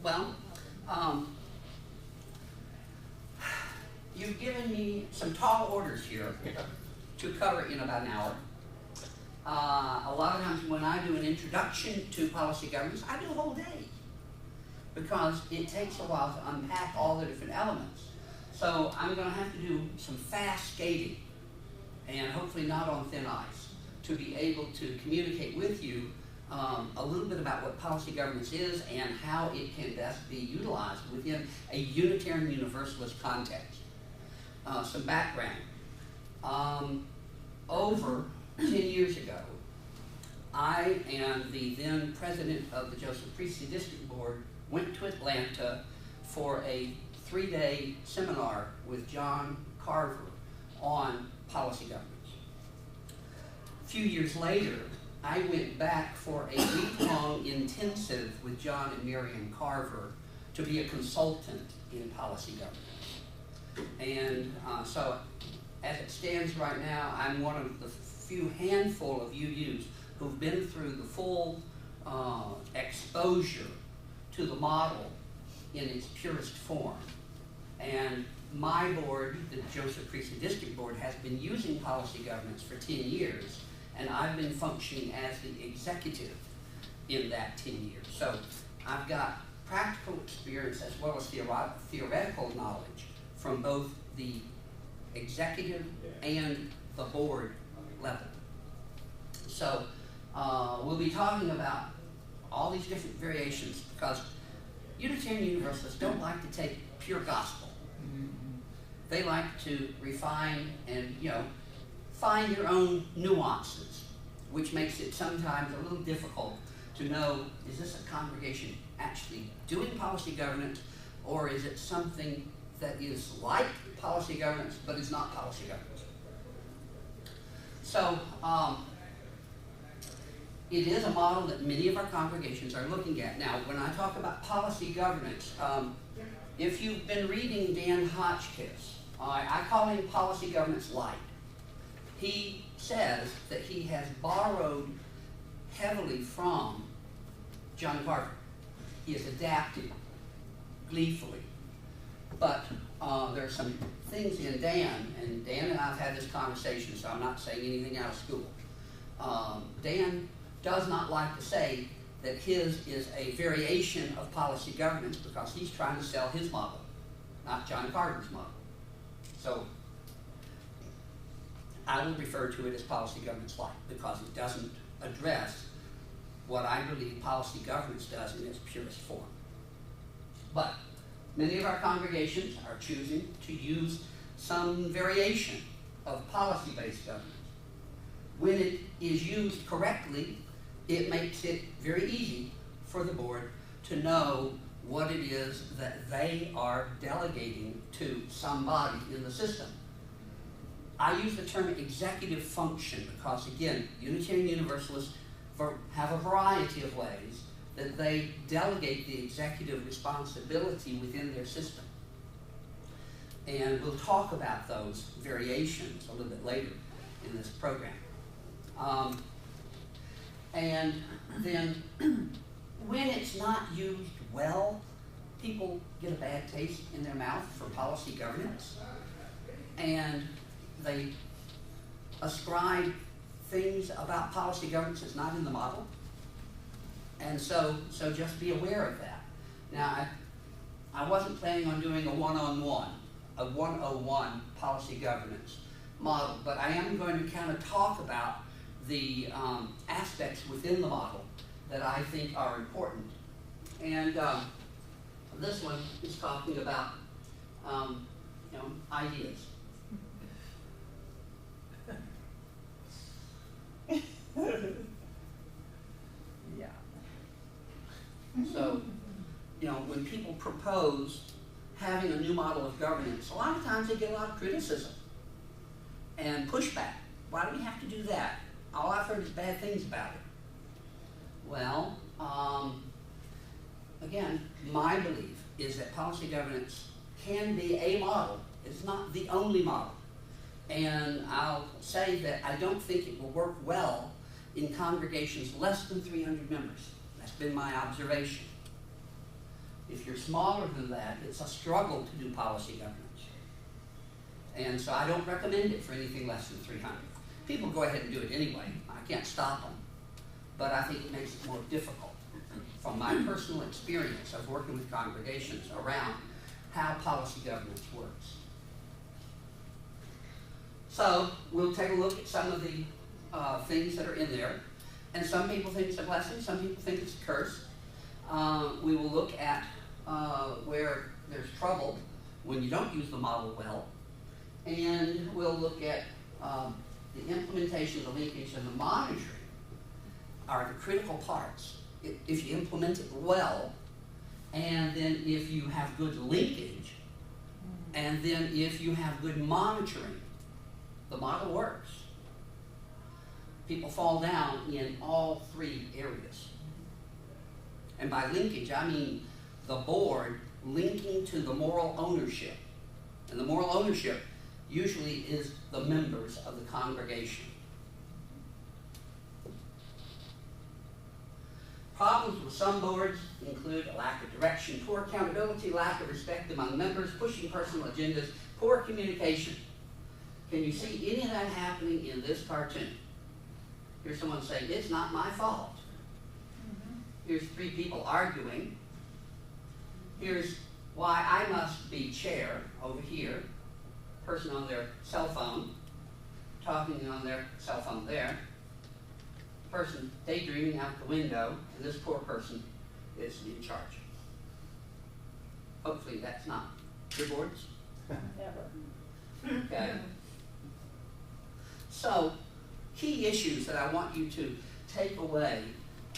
Well, you've given me some tall orders here to cover in about an hour. A lot of times when I do an introduction to policy governance, I do a whole day because it takes a while to unpack all the different elements. So I'm going to have to do some fast skating and hopefully not on thin ice to be able to communicate with you a little bit about what policy governance is and how it can best be utilized within a Unitarian Universalist context. Some background. Over 10 years ago, I and the then president of the Priestley District Board went to Atlanta for a 3-day seminar with John Carver on policy governance. A few years later, I went back for a week-long intensive with John and Marion Carver to be a consultant in policy governance. And so as it stands right now, I'm one of the few handful of UUs who've been through the full exposure to the model in its purest form. And my board, the Joseph Priestley District Board, has been using policy governance for 10 years, and I've been functioning as the executive in that 10 years. So I've got practical experience as well as theoretical knowledge from both the executive and the board level. So we'll be talking about all these different variations because Unitarian Universalists don't like to take pure gospel. They like to refine and, find their own nuances, which makes it sometimes a little difficult to know, is this a congregation actually doing policy governance, or is it something that is like policy governance but is not policy governance? So it is a model that many of our congregations are looking at. Now, when I talk about policy governance, if you've been reading Dan Hotchkiss, I call him policy governance lite. He says that he has borrowed heavily from John Carver. He has adapted gleefully. But there are some things in Dan, and Dan and I have had this conversation, so I'm not saying anything out of school. Dan does not like to say that his is a variation of policy governance because he's trying to sell his model, not John Carver's model. So I will refer to it as policy governance lite because it doesn't address what I believe policy governance does in its purest form. But many of our congregations are choosing to use some variation of policy-based governance. When it is used correctly, it makes it very easy for the board to know what it is that they are delegating to somebody in the system. I use the term executive function because, again, Unitarian Universalists have a variety of ways that they delegate the executive responsibility within their system. And we'll talk about those variations a little bit later in this program. And then when it's not used well, people get a bad taste in their mouth for policy governance. And they ascribe things about policy governance that's not in the model. And so just be aware of that. Now, I wasn't planning on doing a one-on-one, a 101 policy governance model, but I am going to kind of talk about the aspects within the model that I think are important. And this one is talking about ideas. Yeah. So, when people propose having a new model of governance, a lot of times they get a lot of criticism and pushback. Why do we have to do that? All I've heard is bad things about it. Well, again, my belief is that policy governance can be a model. It's not the only model. And I'll say that I don't think it will work well in congregations less than 300 members. That's been my observation. If you're smaller than that, it's a struggle to do policy governance. And so I don't recommend it for anything less than 300. People go ahead and do it anyway. I can't stop them. But I think it makes it more difficult from my personal experience of working with congregations around how policy governance works. So we'll take a look at some of the things that are in there. And some people think it's a blessing, some people think it's a curse. We will look at where there's trouble when you don't use the model well. And we'll look at the implementation, the linkage, and the monitoring are the critical parts. If you implement it well, and then if you have good linkage, and then if you have good monitoring, the model works. People fall down in all three areas. And by linkage, I mean the board linking to the moral ownership. And the moral ownership usually is the members of the congregation. Problems with some boards include a lack of direction, poor accountability, lack of respect among members, pushing personal agendas, poor communication. Can you see any of that happening in this cartoon? Here's someone saying, it's not my fault. Here's three people arguing. Here's why I must be chair over here. Person on their cell phone, talking on their cell phone there. Person daydreaming out the window, and this poor person is in charge. Hopefully that's not your boards. Never. Okay. So, key issues that I want you to take away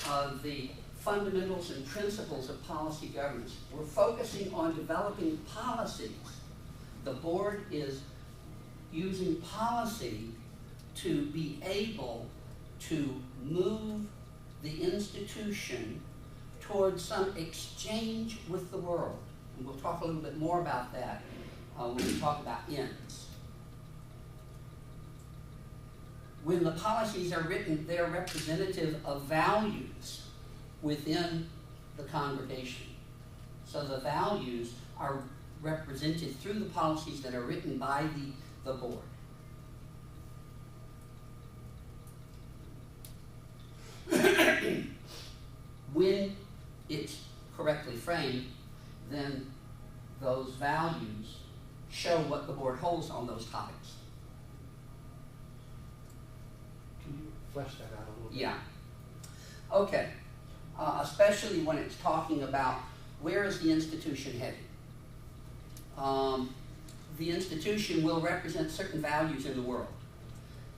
of the fundamentals and principles of policy governance. We're focusing on developing policies. The board is using policy to be able to move the institution towards some exchange with the world. And we'll talk a little bit more about that when we talk about ends. When the policies are written, they're representative of values within the congregation. So the values are represented through the policies that are written by the board. When it's correctly framed, then those values show what the board holds on those topics. Can you flesh that out a little bit? Yeah. Okay. Especially when it's talking about where is the institution headed. The institution will represent certain values in the world.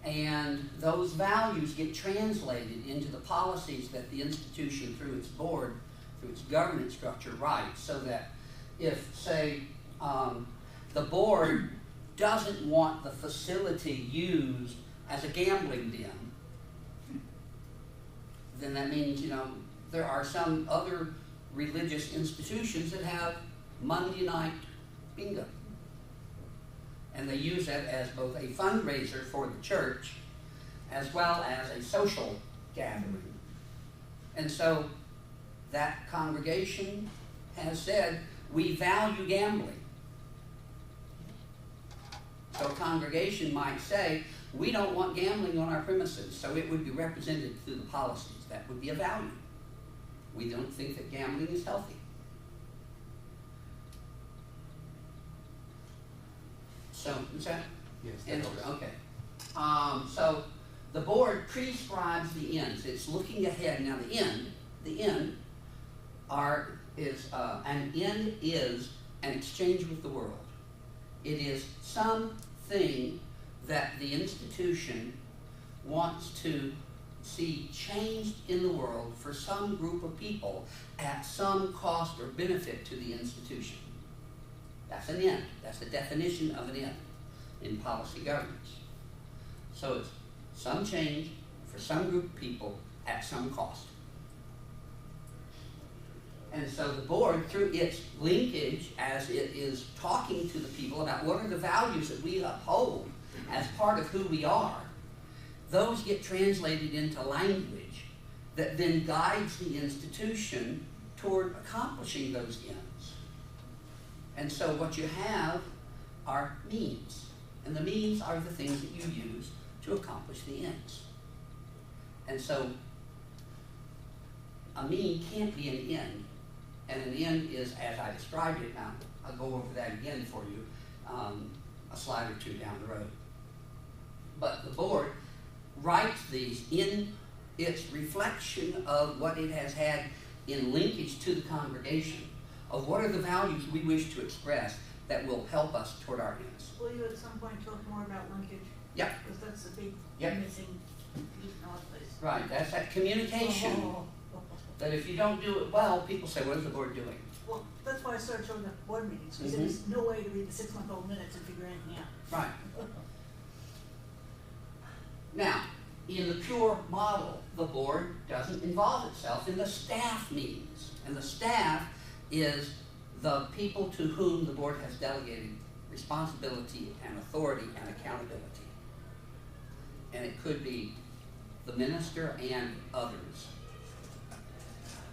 And those values get translated into the policies that the institution, through its board, through its governance structure, writes. So that if, say, the board doesn't want the facility used as a gambling den, then that means, there are some other religious institutions that have Monday night bingo. And they use that as both a fundraiser for the church as well as a social gathering. And so that congregation has said, we value gambling. So a congregation might say, we don't want gambling on our premises, so it would be represented through the policies. That would be a value. We don't think that gambling is healthy. So, is that? Yes. Okay. So the board prescribes the ends. It's looking ahead. Now the end is an exchange with the world. It is something that the institution wants to see changed in the world for some group of people at some cost or benefit to the institution. That's an end. That's the definition of an end in policy governance. So it's some change for some group of people at some cost. And so the board, through its linkage, as it is talking to the people about what are the values that we uphold as part of who we are, those get translated into language that then guides the institution toward accomplishing those ends. And so what you have are means, and the means are the things that you use to accomplish the ends. And so a mean can't be an end, and an end is, as I described it now, I'll go over that again for you, a slide or two down the road. But the board writes these in its reflection of what it has had in linkage to the congregation, of what are the values we wish to express that will help us toward our ends. Will you at some point talk more about linkage? Yep. Because that's the big Yep. missing piece in all place. Right, that's that communication, Oh. that if you don't do it well, people say, what is the board doing? Well, that's why I started showing up board meetings, because Mhm. there's no way to read the 6-month-old minutes and figure anything out. Right. Now, in the pure model, the board doesn't involve itself in the staff meetings. And the staff is the people to whom the board has delegated responsibility and authority and accountability. And it could be the minister and others.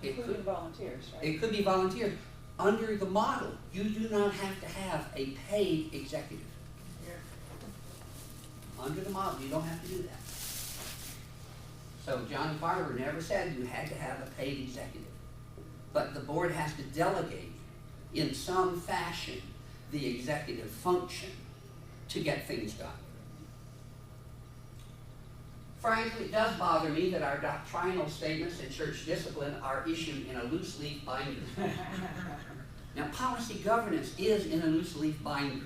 Including volunteers, right? It could be volunteers. Under the model, you do not have to have a paid executive. Yeah. Under the model, you don't have to do that. So John Carver never said you had to have a paid executive. But the board has to delegate in some fashion the executive function to get things done. Frankly, it does bother me that our doctrinal statements in church discipline are issued in a loose leaf binder. Now, policy governance is in a loose leaf binder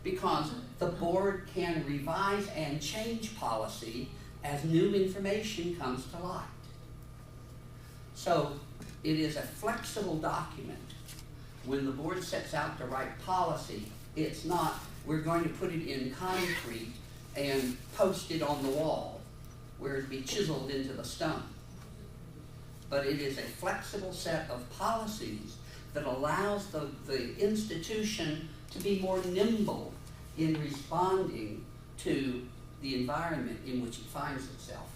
because the board can revise and change policy as new information comes to light. So, it is a flexible document. When the board sets out to write policy, it's not, we're going to put it in concrete and post it on the wall, where it be chiseled into the stone. But it is a flexible set of policies that allows the institution to be more nimble in responding to the environment in which it finds itself.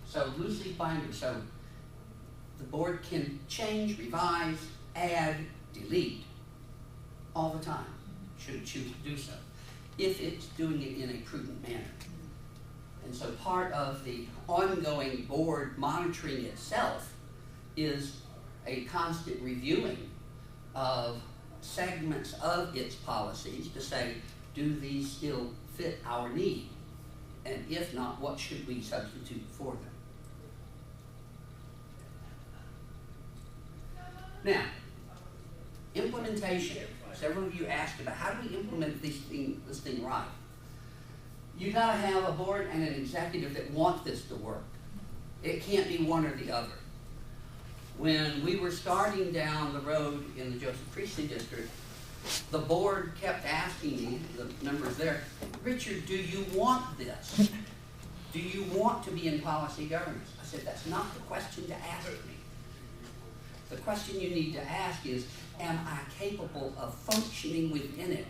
So loose leaf binder, so the board can change, revise, add, delete all the time, should it choose to do so, if it's doing it in a prudent manner. And so part of the ongoing board monitoring itself is a constant reviewing of segments of its policies to say, do these still fit our need? And if not, what should we substitute for them? Now, implementation. Several of you asked about how do we implement this thing right? You gotta have a board and an executive that want this to work. It can't be one or the other. When we were starting down the road in the Joseph Priestley District, the board kept asking me, the members there, Richard, do you want this? Do you want to be in policy governance? I said, that's not the question to ask me. The question you need to ask is, am I capable of functioning within it?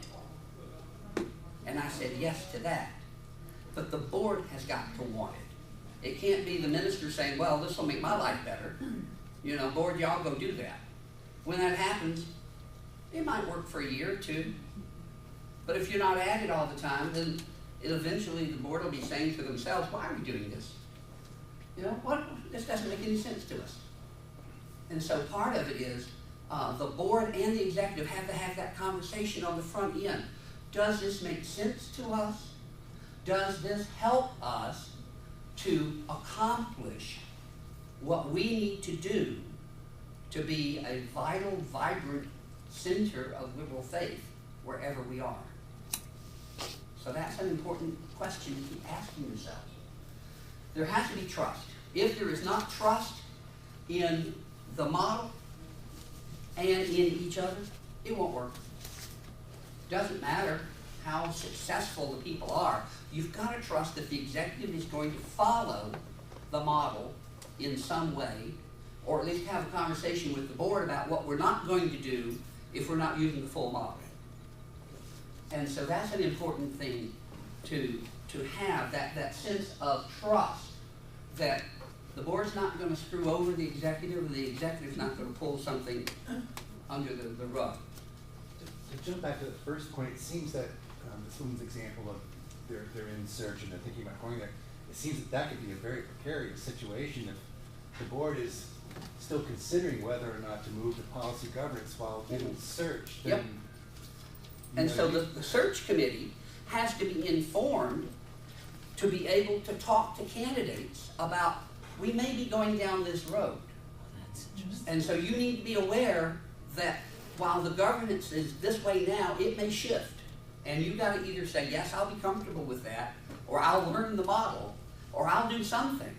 And I said yes to that. But the board has got to want it. It can't be the minister saying, well, this will make my life better. You know, board, y'all go do that. When that happens, it might work for a year or two. But if you're not at it all the time, then eventually the board will be saying to themselves, why are we doing this? You know, what? This doesn't make any sense to us. And so part of it is the board and the executive have to have that conversation on the front end. Does this make sense to us? Does this help us to accomplish what we need to do to be a vital, vibrant center of liberal faith wherever we are? So that's an important question to keep asking yourself. There has to be trust. If there is not trust in the model and in each other, it won't work. Doesn't matter how successful the people are, you've got to trust that the executive is going to follow the model in some way, or at least have a conversation with the board about what we're not going to do if we're not using the full model. And so that's an important thing to have, that sense of trust that The board's not going to screw over the executive, or the executive's not going to pull something under the rug. To jump back to the first point, it seems that this woman's example of they're in search and they're thinking about going there, it seems that could be a very precarious situation if the board is still considering whether or not to move to policy governance while in search. Yep. And so the search committee has to be informed to be able to talk to candidates about, we may be going down this road. That's interesting. And so you need to be aware that while the governance is this way now, it may shift. And you've got to either say, yes, I'll be comfortable with that, or I'll learn the model, or I'll do something.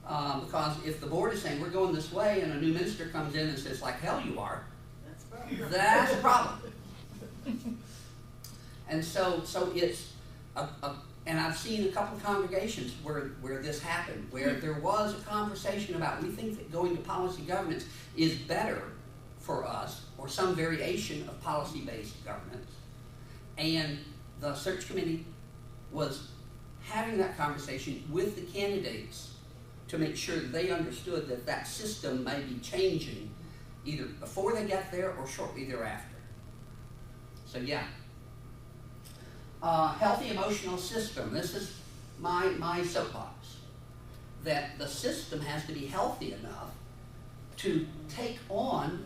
Because if the board is saying, we're going this way, and a new minister comes in and says, like hell you are, That's a problem. that's a problem. And so it's and I've seen a couple of congregations where this happened, where there was a conversation about, we think that going to policy governance is better for us, or some variation of policy-based governance. And the search committee was having that conversation with the candidates to make sure that they understood that that system may be changing either before they get there or shortly thereafter. So yeah. Healthy emotional system. This is my soapbox. That the system has to be healthy enough to take on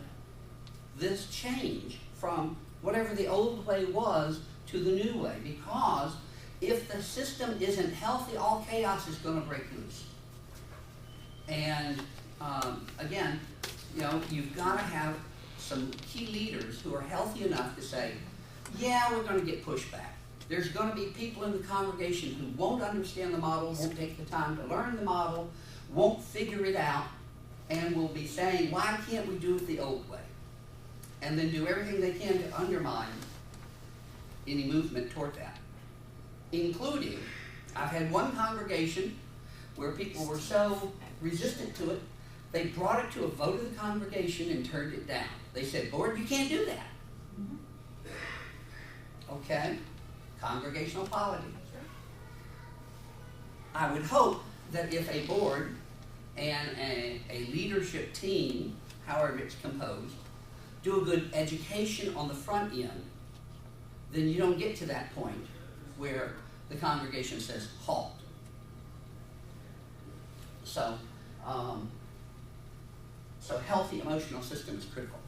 this change from whatever the old way was to the new way. Because if the system isn't healthy, all chaos is going to break loose. And again, you know, you've got to have some key leaders who are healthy enough to say, yeah, we're going to get pushback. There's going to be people in the congregation who won't understand the model, won't take the time to learn the model, won't figure it out, and will be saying, why can't we do it the old way? And then do everything they can to undermine any movement toward that. Including, I've had one congregation where people were so resistant to it, they brought it to a vote of the congregation and turned it down. They said, board, you can't do that. Okay? Congregational polity. I would hope that if a board and a leadership team, however it's composed, do a good education on the front end, then you don't get to that point where the congregation says, halt. So, so healthy emotional system is critical.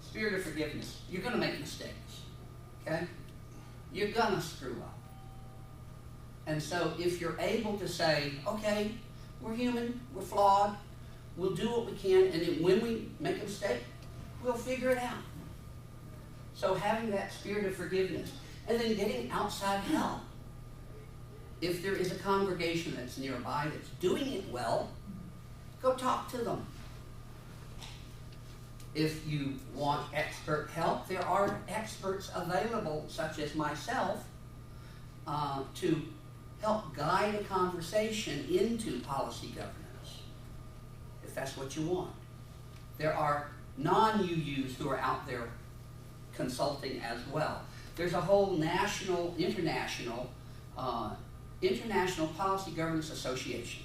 Spirit of forgiveness. You're going to make mistakes. Okay? You're going to screw up. And so if you're able to say, okay, we're human, we're flawed, we'll do what we can, and then when we make a mistake, we'll figure it out. So having that spirit of forgiveness, and then getting outside help. If there is a congregation that's nearby that's doing it well, go talk to them. If you want expert help, there are experts available, such as myself, to help guide a conversation into policy governance, if that's what you want. There are non-UUs who are out there consulting as well. There's a whole national, international Policy Governance Association,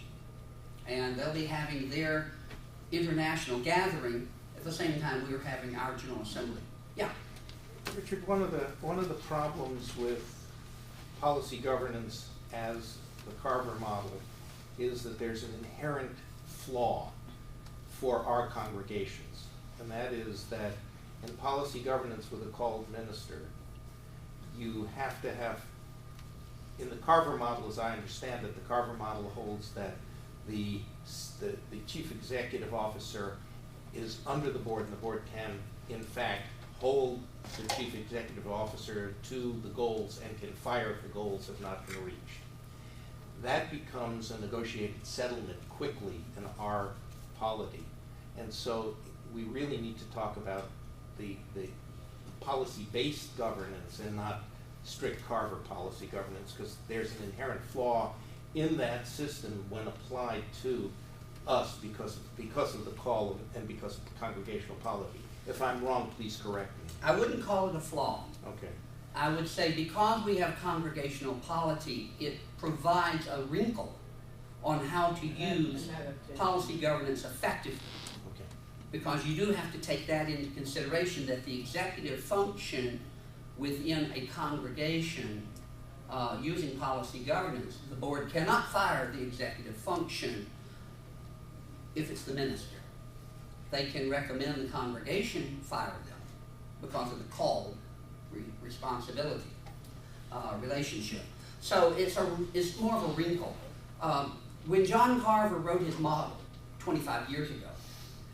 and they'll be having their international gathering at the same time we were having our General Assembly. Yeah. Richard, one of the problems with policy governance as the Carver model is that there's an inherent flaw for our congregations, and that is that in policy governance with a called minister, you have to have, in the Carver model as I understand it, the Carver model holds that the chief executive officer is under the board, and the board can, in fact, hold the chief executive officer to the goals and can fire if the goals have not been reached. That becomes a negotiated settlement quickly in our polity. And so we really need to talk about the policy-based governance and not strict Carver policy governance, because there's an inherent flaw in that system when applied to us because of the call and because of the congregational polity. If I'm wrong, please correct me. I wouldn't call it a flaw. Okay. I would say because we have congregational polity, it provides a wrinkle on how to use policy governance effectively. Okay. Because you do have to take that into consideration, that the executive function within a congregation using policy governance, the board cannot fire the executive function if it's the minister. They can recommend the congregation fire them because of the call responsibility relationship. So it's more of a wrinkle. When John Carver wrote his model 25 years ago,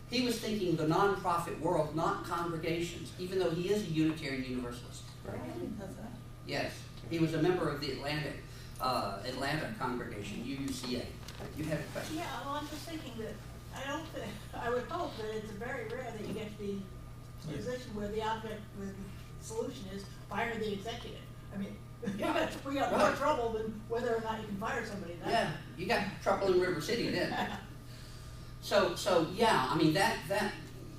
he was thinking the nonprofit world, not congregations, even though he is a Unitarian Universalist. Right. Yes, he was a member of the Atlanta congregation, UUCA. You had a question? Yeah, well, I'm just thinking that I would hope that it's very rare that you get to be in a position where the solution is fire the executive. I mean, Yeah. we got more trouble than whether or not you can fire somebody. Yeah, you got trouble in River City then. So yeah, I mean that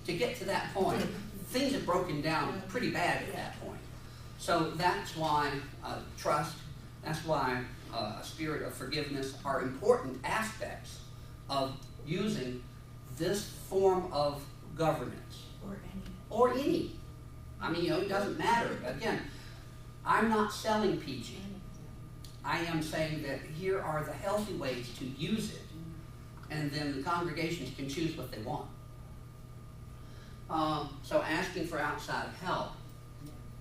to get to that point, things have broken down pretty bad at that point. So that's why trust, that's why a spirit of forgiveness are important aspects of using this form of governance. Or any. I mean, it doesn't matter. Again, I'm not selling PG. I am saying that here are the healthy ways to use it, and then the congregations can choose what they want. So asking for outside help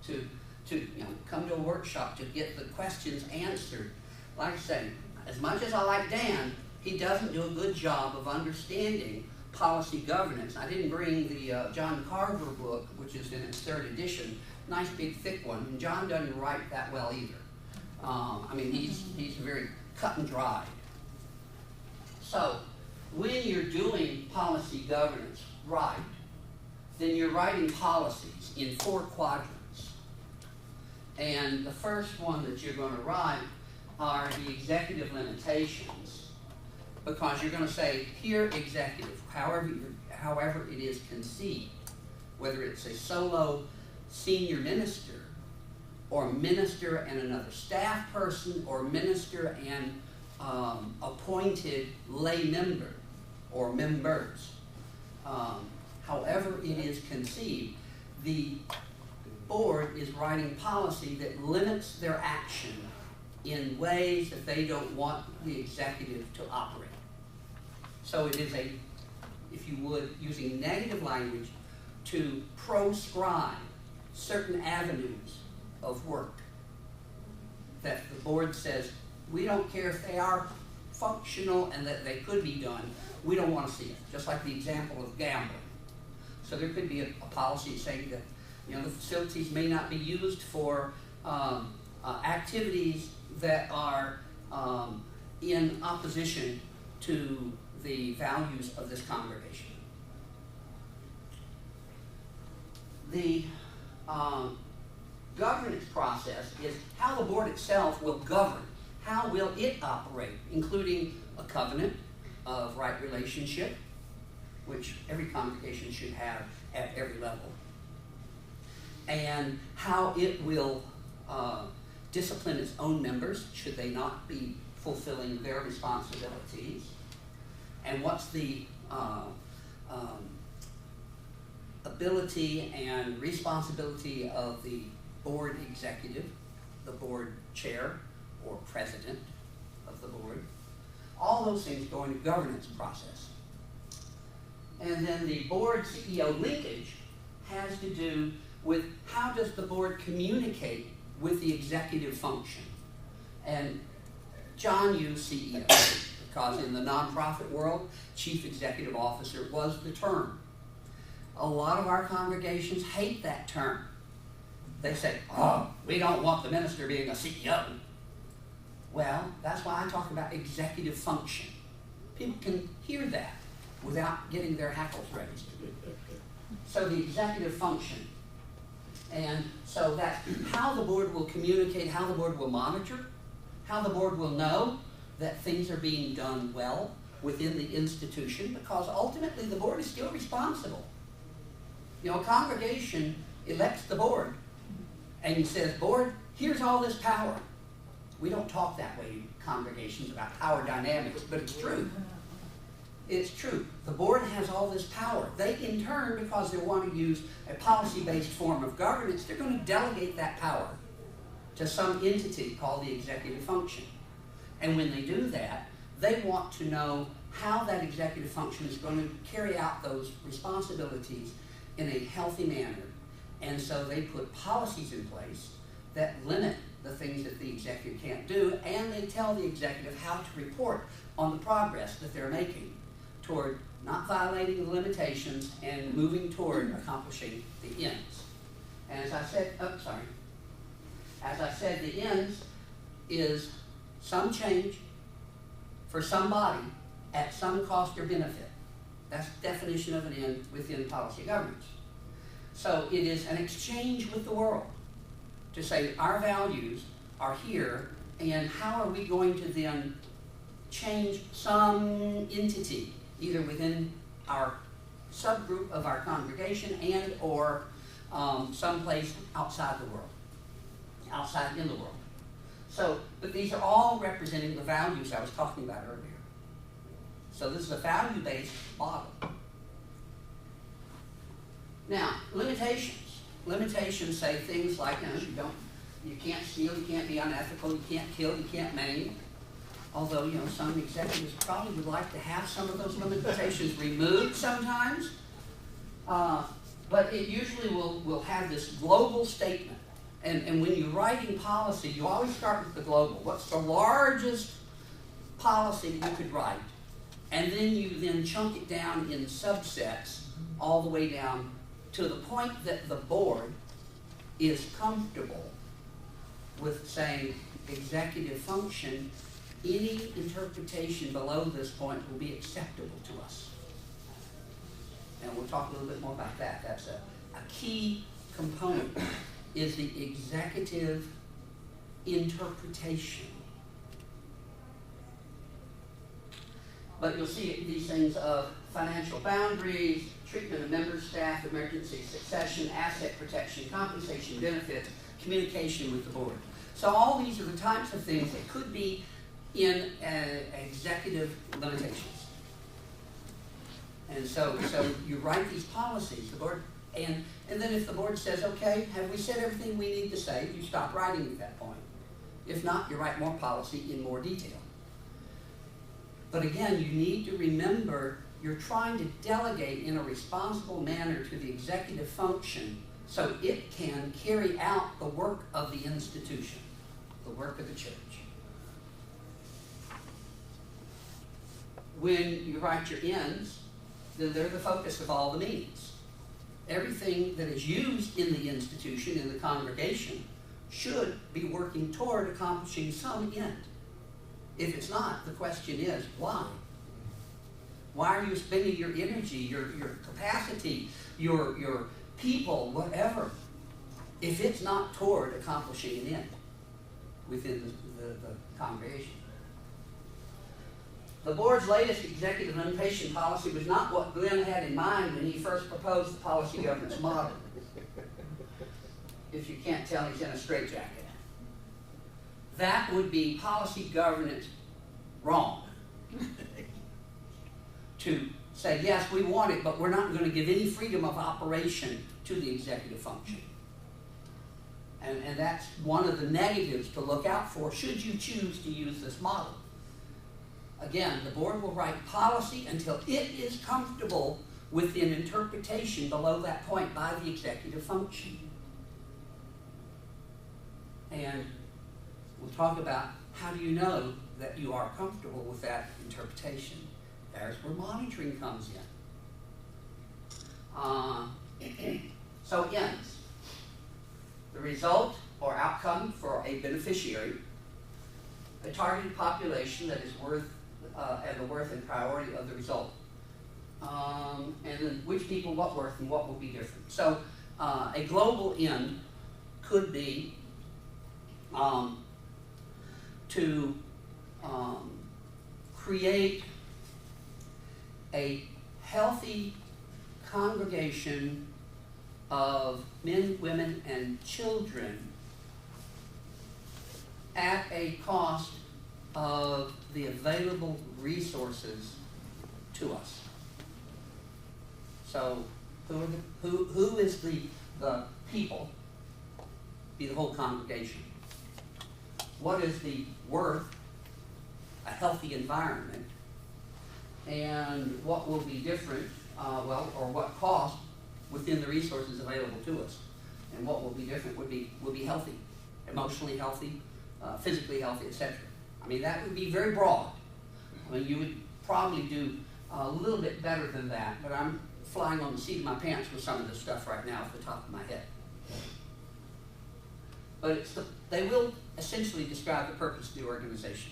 to come to a workshop to get the questions answered. Like I say, as much as I like Dan, he doesn't do a good job of understanding policy governance. I didn't bring the John Carver book, which is in its 3rd edition, nice big thick one, and John doesn't write that well either. I mean, he's very cut and dried. So when you're doing policy governance right, then you're writing policies in 4 quadrants. And the first one that you're going to write are the executive limitations, because you're going to say, here executive, however it is conceived, whether it's a solo senior minister, or minister and another staff person, or minister and appointed lay member, or members. However it is conceived, the board is writing policy that limits their action in ways that they don't want the executive to operate. So it is if you would, using negative language to proscribe certain avenues of work that the board says, we don't care if they are functional and that they could be done, we don't want to see it. Just like the example of gambling. So there could be a policy saying that the facilities may not be used for activities that are in opposition to the values of this congregation. The governance process is how the board itself will govern. How will it operate, including a covenant of right relationship, which every congregation should have at every level, and how it will discipline its own members should they not be fulfilling their responsibilities, and what's the ability and responsibility of the board executive, the board chair or president of the board. All those things go into governance process. And then the board CEO linkage has to do with how does the board communicate with the executive function. And John used CEO because in the nonprofit world, chief executive officer was the term. A lot of our congregations hate that term. They say, oh, we don't want the minister being a CEO. Well, that's why I talk about executive function. People can hear that without getting their hackles raised. So the executive function. And so that's how the board will communicate, how the board will monitor, how the board will know that things are being done well within the institution, because ultimately the board is still responsible. A congregation elects the board and says, board, here's all this power. We don't talk that way in congregations about power dynamics, but it's true. It's true. The board has all this power. They, in turn, because they want to use a policy-based form of governance, they're going to delegate that power to some entity called the executive function. And when they do that, they want to know how that executive function is going to carry out those responsibilities in a healthy manner. And so they put policies in place that limit the things that the executive can't do, and they tell the executive how to report on the progress that they're making toward not violating the limitations and moving toward accomplishing the ends. And as I said, the ends is some change for somebody at some cost or benefit. That's the definition of an end within policy governance. So it is an exchange with the world to say our values are here, and how are we going to then change some entity, either within our subgroup of our congregation and or someplace outside the world, outside in the world. So, but these are all representing the values I was talking about earlier. So this is a value-based model. Now, limitations. Limitations say things like, you can't steal, you can't be unethical, you can't kill, you can't maim. Although, some executives probably would like to have some of those limitations removed sometimes. But it usually will have this global statement. And when you're writing policy, you always start with the global. What's the largest policy you could write? And then you chunk it down in subsets all the way down to the point that the board is comfortable with saying executive function. Any interpretation below this point will be acceptable to us. And we'll talk a little bit more about that. That's a key component, is the executive interpretation. But you'll see these things of financial boundaries, treatment of members, staff, emergency succession, asset protection, compensation, benefits, communication with the board. So all these are the types of things that could be in executive limitations. And so you write these policies, the board, and then if the board says, okay, have we said everything we need to say, you stop writing at that point. If not, you write more policy in more detail. But again, you need to remember you're trying to delegate in a responsible manner to the executive function so it can carry out the work of the institution, the work of the church. When you write your ends, then they're the focus of all the means. Everything that is used in the institution, in the congregation, should be working toward accomplishing some end. If it's not, the question is, why? Why are you spending your energy, your capacity, your people, whatever, if it's not toward accomplishing an end within the congregation? The board's latest executive limitation policy was not what Glenn had in mind when he first proposed the policy governance model. If you can't tell, he's in a straitjacket. That would be policy governance wrong. To say, yes, we want it, but we're not going to give any freedom of operation to the executive function. And that's one of the negatives to look out for should you choose to use this model. Again, the board will write policy until it is comfortable with an interpretation below that point by the executive function. And we'll talk about how do you know that you are comfortable with that interpretation. There's where monitoring comes in. So ends. The result or outcome for a beneficiary, a targeted population that is worth and the worth and priority of the result. And then which people, what worth, and what will be different. So a global end could be to create a healthy congregation of men, women, and children at a cost of the available resources to us. So who is the people? Be the whole congregation. What is the worth? A healthy environment. And what will be different, or what cost within the resources available to us. And what will be different would be healthy, emotionally healthy, physically healthy, etc. I mean, that would be very broad. I mean, you would probably do a little bit better than that, but I'm flying on the seat of my pants with some of this stuff right now off the top of my head. But they will essentially describe the purpose of the organization.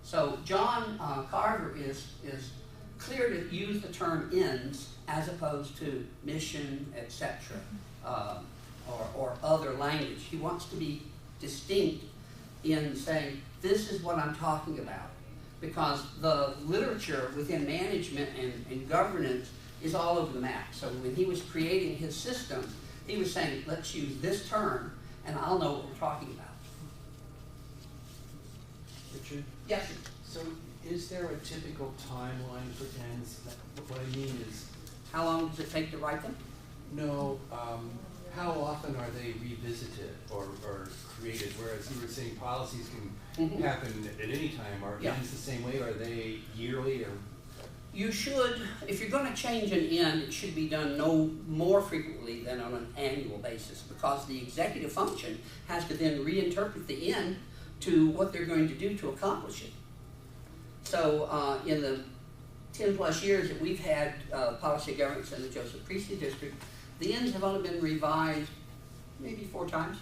So John Carver is clear to use the term ends as opposed to mission, etc., or other language. He wants to be distinct in saying, this is what I'm talking about. Because the literature within management and governance is all over the map. So when he was creating his system, he was saying, let's use this term, and I'll know what we're talking about. Richard? Yes? So is there a typical timeline for ends? What I mean is, How long does it take to write them? no, how often are they revisited or created? Whereas you were saying policies can happen at any time. Are Yeah. ends the same way? Are they yearly or? You should, if you're going to change an end, it should be done no more frequently than on an annual basis, because the executive function has to then reinterpret the end to what they're going to do to accomplish it. So in the 10 plus years that we've had policy governance in the Joseph Priestley District, the ends have only been revised maybe 4 times,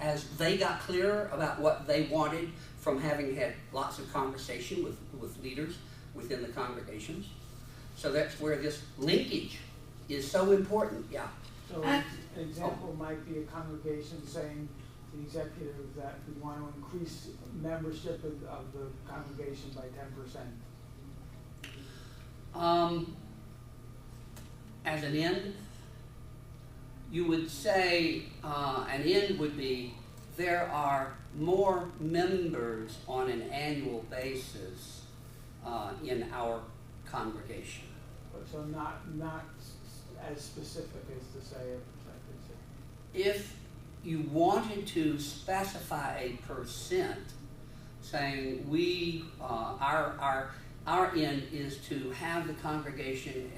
as they got clearer about what they wanted from having had lots of conversation with leaders within the congregations. So that's where this linkage is so important, yeah. So an example might be a congregation saying to the executive that we want to increase membership of the congregation by 10%. As an end, you would say an end would be there are more members on an annual basis in our congregation. So not as specific as to say a percentage. If you wanted to specify a percent, saying we our end is to have the congregation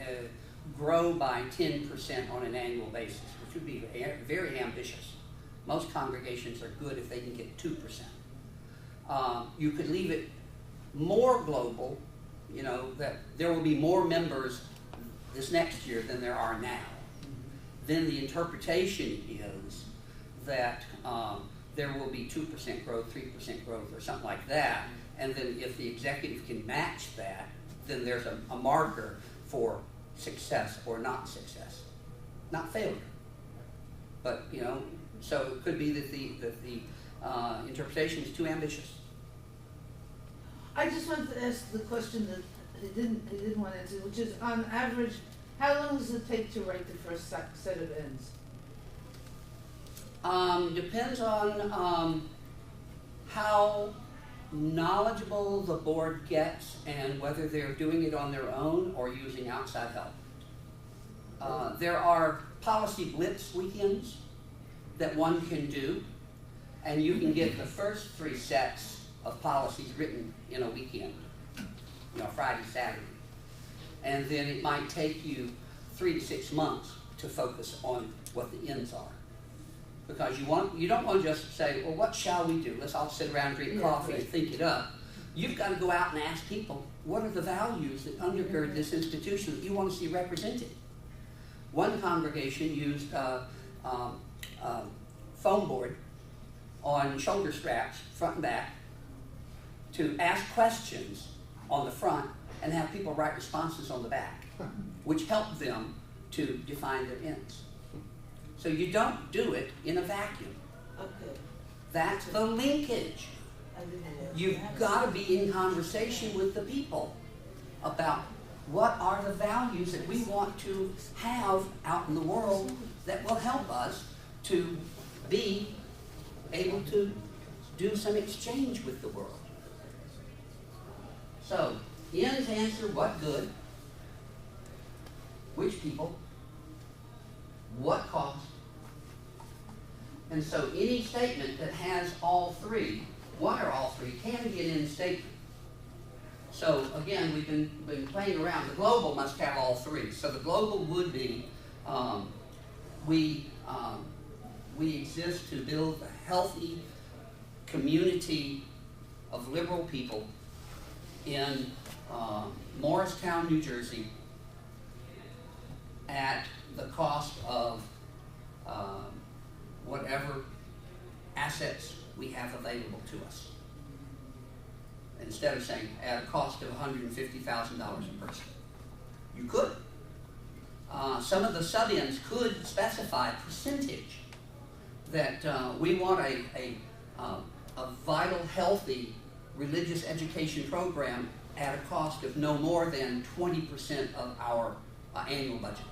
grow by 10% on an annual basis, which would be very ambitious. Most congregations are good if they can get 2%. You could leave it more global, you know, that there will be more members this next year than there are now. Then the interpretation is that there will be 2% growth, 3% growth, or something like that. And then if the executive can match that, then there's a marker for success or not success, not failure. But you know, so it could be that the interpretation is too ambitious. I just wanted to ask the question that he didn't want to answer, which is, on average, how long does it take to write the first set of ends? Depends on how knowledgeable the board gets and whether they're doing it on their own or using outside help. There are policy blitz weekends that one can do, and you can get the first 3 sets of policies written in a weekend, you know, Friday, Saturday. And then it might take you 3 to 6 months to focus on what the ends are. Because you don't want to just say, well, what shall we do? Let's all sit around and drink coffee and think it up. You've got to go out and ask people, what are the values that undergird this institution that you want to see represented? One congregation used a foam board on shoulder straps, front and back, to ask questions on the front and have people write responses on the back, which helped them to define their ends. So you don't do it in a vacuum. Okay. That's the linkage. You've got to be in conversation with the people about what are the values that we want to have out in the world that will help us to be able to do some exchange with the world. So, ends answer what good, which people, what cost. And so any statement that has all three, one or all three, can be an end statement. So again, we've been playing around. The global must have all three. So the global would be, we exist to build a healthy community of liberal people in Morristown, New Jersey, at the cost of whatever assets we have available to us. Instead of saying at a cost of $150,000 a person. You could. Some of the sub-ends could specify percentage that we want a vital, healthy religious education program at a cost of no more than 20% of our annual budget.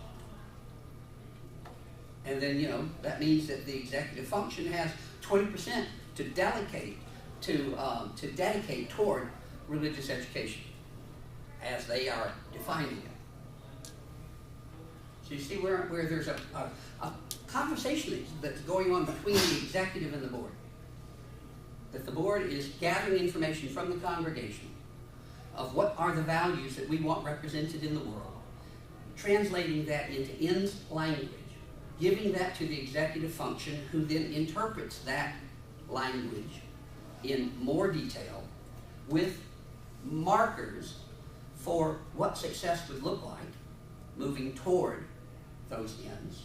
And then, you know, that means that the executive function has 20% to dedicate toward religious education as they are defining it. So you see where there's a conversation that's going on between the executive and the board. That the board is gathering information from the congregation of what are the values that we want represented in the world, translating that into ends language, giving that to the executive function, who then interprets that language in more detail with markers for what success would look like moving toward those ends,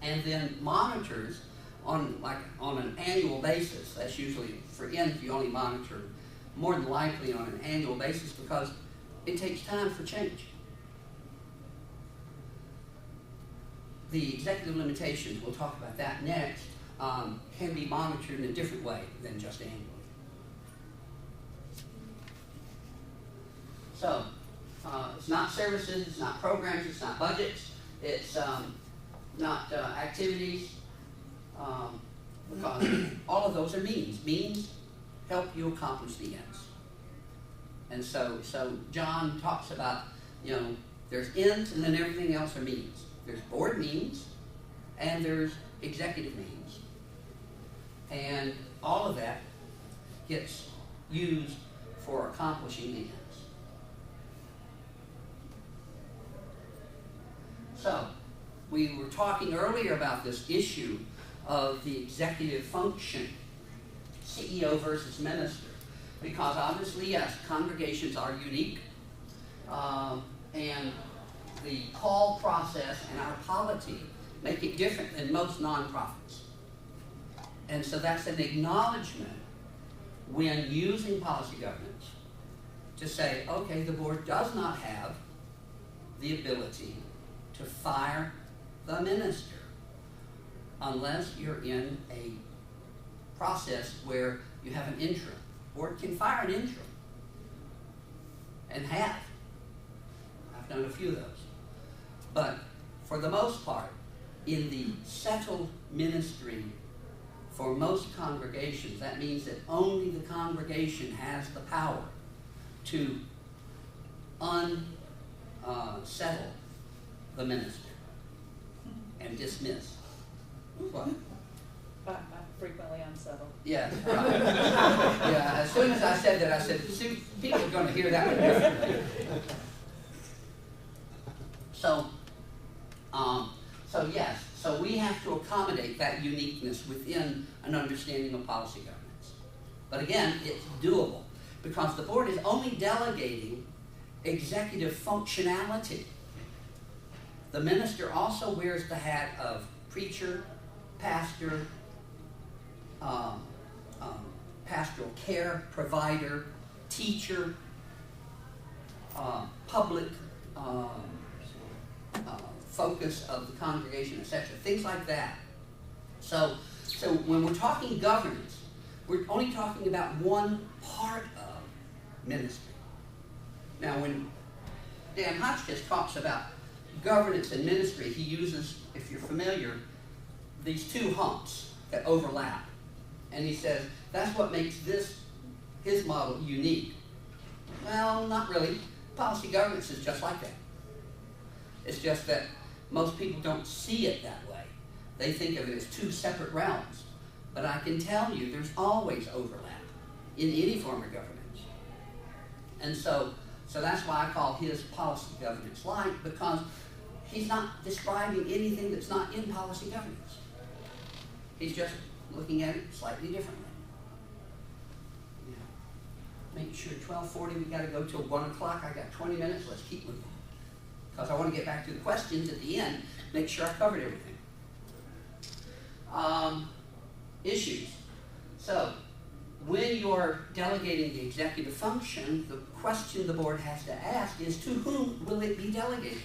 and then monitors on an annual basis. That's usually, for ends, you only monitor more than likely on an annual basis because it takes time for change. The executive limitations, we'll talk about that next, can be monitored in a different way than just annually. So, it's not services, it's not programs, it's not budgets, it's not activities, because all of those are means. Means help you accomplish the ends. And so John talks about, you know, there's ends and then everything else are means. There's board means and there's executive means. And all of that gets used for accomplishing the ends. So, we were talking earlier about this issue of the executive function, CEO versus minister, because obviously, yes, congregations are unique, and the call process and our polity make it different than most nonprofits. And so that's an acknowledgement when using policy governance to say, okay, the board does not have the ability to fire the minister unless you're in a process where you have an interim. Board can fire an interim, and have. I've known a few of those. But for the most part, in the settled ministry for most congregations, that means that only the congregation has the power to unsettle the minister and dismiss. What? Frequently unsettled. Yeah, right. Yeah, as soon as I said that, I said, see, people are going to hear that one differently. So yes, so we have to accommodate that uniqueness within an understanding of policy governance. But again, it's doable because the board is only delegating executive functionality. The minister also wears the hat of preacher, pastor, pastoral care provider, teacher, public focus of the congregation, etc. Things like that. So when we're talking governance, we're only talking about one part of ministry. Now, when Dan Hotchkiss talks about governance and ministry, he uses, if you're familiar, these two humps that overlap. And he says, that's what makes his model unique. Well, not really. Policy governance is just like that. It's just that most people don't see it that way. They think of it as two separate realms. But I can tell you there's always overlap in any form of governance. And so that's why I call his policy governance light, because he's not describing anything that's not in policy governance. He's just looking at it slightly differently. Make sure 12:40, we got to go till 1 o'clock. I got 20 minutes. Let's keep moving, because I want to get back to the questions at the end. Make sure I covered everything. Issues. So, when you're delegating the executive function, the question the board has to ask is, to whom will it be delegated?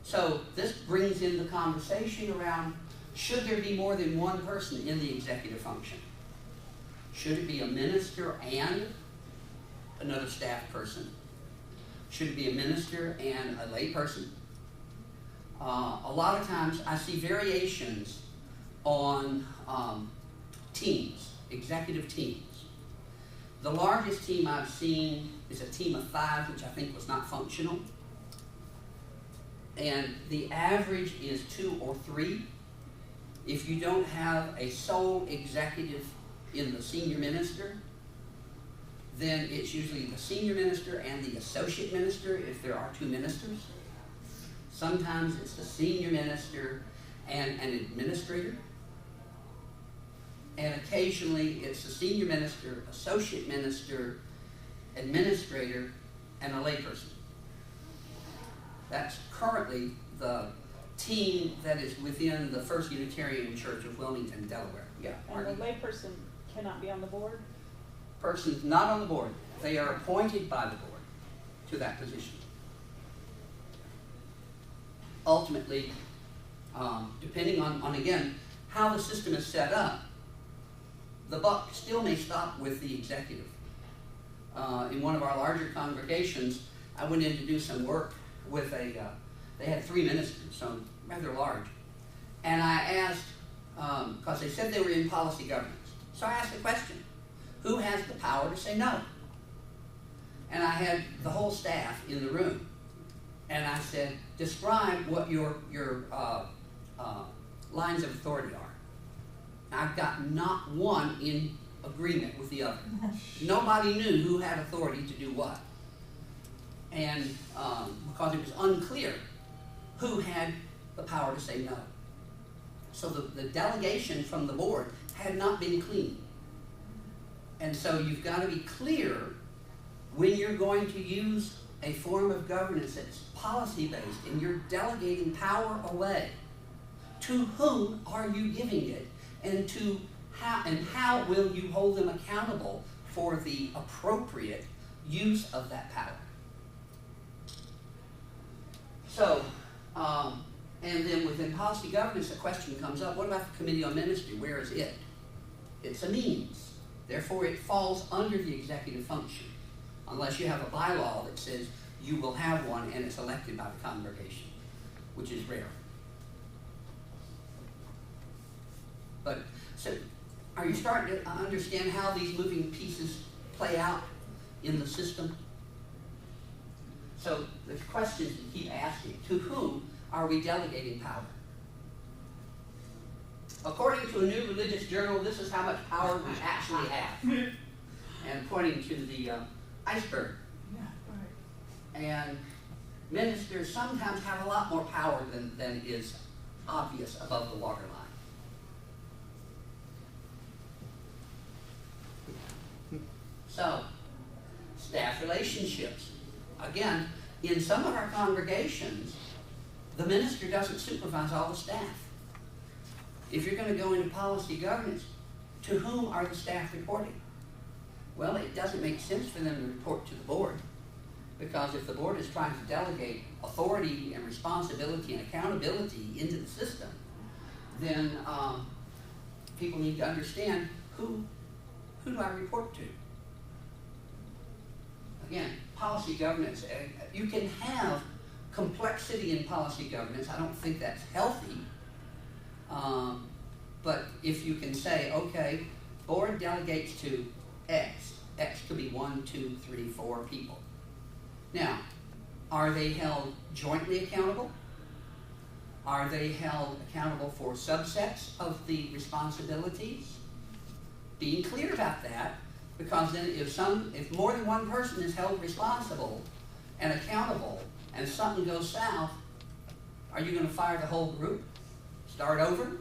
So this brings in the conversation around, should there be more than one person in the executive function? Should it be a minister and another staff person? Should it be a minister and a lay person? A lot of times I see variations on teams, executive teams. The largest team I've seen is a team of 5, which I think was not functional. And the average is 2 or 3. If you don't have a sole executive in the senior minister, then it's usually the senior minister and the associate minister if there are 2 ministers. Sometimes it's the senior minister and an administrator. And occasionally it's the senior minister, associate minister, administrator, and a layperson. That's currently the team that is within the First Unitarian Church of Wilmington, Delaware. Yeah. And the layperson cannot be on the board? Person's not on the board. They are appointed by the board to that position. Ultimately, depending on again, how the system is set up, the buck still may stop with the executive. In one of our larger congregations, I went in to do some work with they had 3 ministers, so rather large. And I asked, because they said they were in policy governance. So I asked the question, who has the power to say no? And I had the whole staff in the room. And I said, describe what your lines of authority are. I've got not one in agreement with the other. Nobody knew who had authority to do what. And because it was unclear who had the power to say no. So the delegation from the board had not been clean. And so you've got to be clear when you're going to use a form of governance that's policy-based and you're delegating power away. To whom are you giving it? And how will you hold them accountable for the appropriate use of that power? So, and then within policy governance, a question comes up, what about the Committee on Ministry? Where is it? It's a means. Therefore, it falls under the executive function, unless you have a bylaw that says you will have one and it's elected by the congregation, which is rare. But, so, are you starting to understand how these moving pieces play out in the system? So, the questions you keep asking, to whom are we delegating power? According to a new religious journal, this is how much power we actually have. And pointing to the iceberg. Yeah, right. And ministers sometimes have a lot more power than is obvious above the waterline. So, staff relationships. Again, in some of our congregations, the minister doesn't supervise all the staff. If you're going to go into policy governance, to whom are the staff reporting? Well, it doesn't make sense for them to report to the board, because if the board is trying to delegate authority and responsibility and accountability into the system, then people need to understand who do I report to? Again, policy governance, you can have complexity in policy governance. I don't think that's healthy. But if you can say, okay, board delegates to X. X could be 1, 2, 3, 4 people. Now, are they held jointly accountable? Are they held accountable for subsets of the responsibilities? Being clear about that, because then if more than one person is held responsible and accountable and something goes south, are you going to fire the whole group? Start over?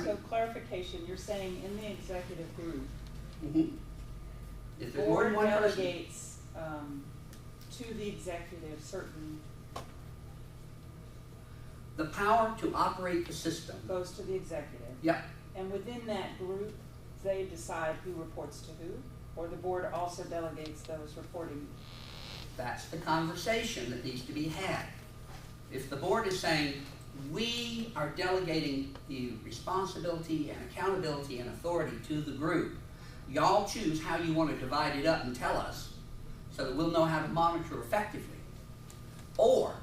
So clarification, you're saying in the executive group, Mm-hmm. If the there's more board than one person, delegates to the executive certain, the power to operate the system. goes to the executive. Yep. And within that group, they decide who reports to who? Or the board also delegates those reporting? That's the conversation that needs to be had. If the board is saying, we are delegating the responsibility and accountability and authority to the group, y'all choose how you want to divide it up and tell us so that we'll know how to monitor effectively. Or